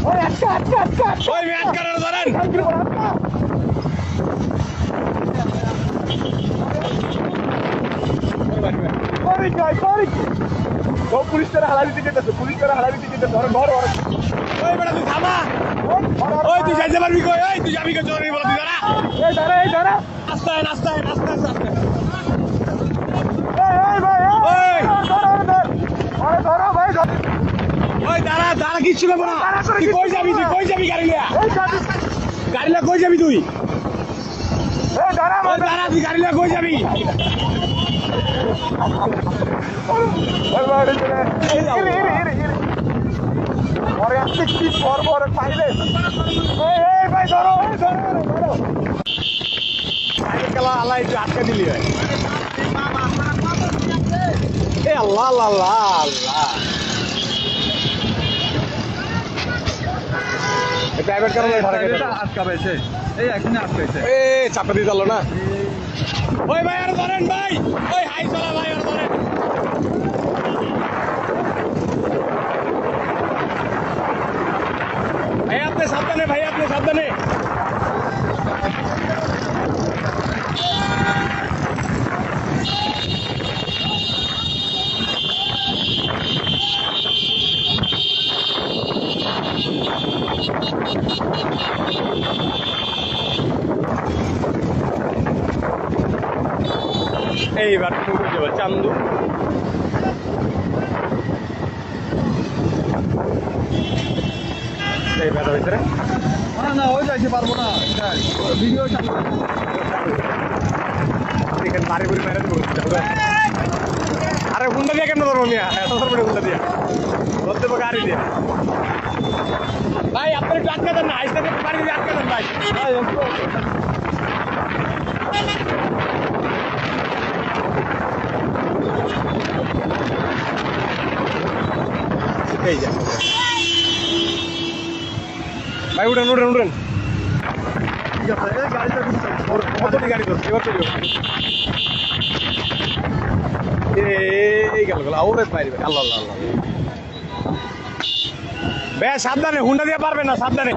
ওই ম্যাচ কাটানো ধরেন। পুলিশ করে হালালি দিকে ধরো ঘর ওই বেটা তুই থামা। ওই তুই যাইতে পারবি কই? ওই তুই যাবি কে? জরুরি বলে তুই দাঁড়া। এই ধরা আস্তে আস্তে আস্তে আস্তে। ধরো ভাই ওই দাঁড়া দাঁড়া, কিচ্ছু নেবো না। তুই কই যাবি? তুই কই যাবি? গাড়ি লিয়া কই যাবি তুই? ওই দাঁড়া, তুই গাড়ি লিয়া কই যাবি? পাইলে ভাই ধরো খেলা আল্লাহ একটু আটকে দিলি হয়। এ আল্লাহ আল্লাহ আল্লাহ। প্রাইভেট কারণে আটকা পেয়েছে, এই এখনই আটকাইছে। এ চাপা দিয়ে দিল না। ওই ভাই আর ধরেন ভাই, ওই হাই চলা ভাই আর ধরেন। ভাই আপনি সাবধানে, ভাই আপনি সাবধানে। এইবার ঢুকে যাবে চান্দু। এইবার ভিতরে না ওই যাইতে পারবো না, ভিডিও এখানে বাড়ি বুড়ি মেরে দেবো। আরে হুন্ডা দিয়ে কেন ধরবো মিয়া? হুন্ডা দিয়া ধরতে দেবো গাড়ি দিয়া। ভাই আপনি একটু আটকে দেন না, আইসা বাড়ি দিয়ে আটকে দেন ভাই। এই যা ভাই, উঠেন উঠেন উঠেন। কতটি গাড়ি করছে এবার? এই গেল আউরে পাইবে। আল্লাহ আল্লাহ আল্লাহ। বেশ সাবধানে, হুন্ডা দিয়ে পারবে না, সাবধানে।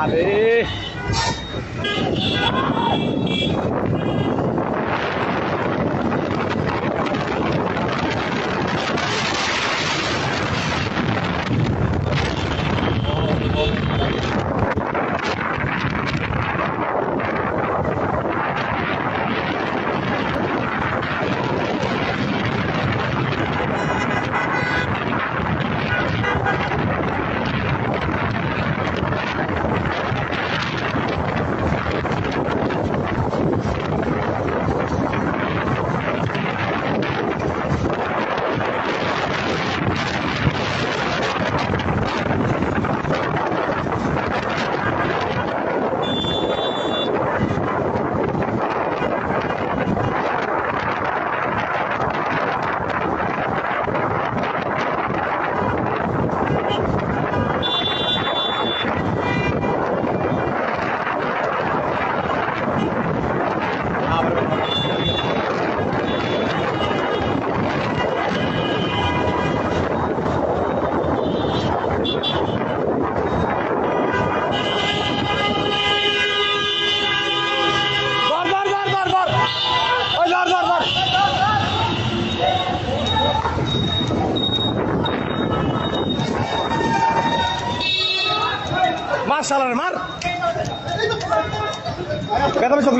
আরে মার শালার মার। বেতন সব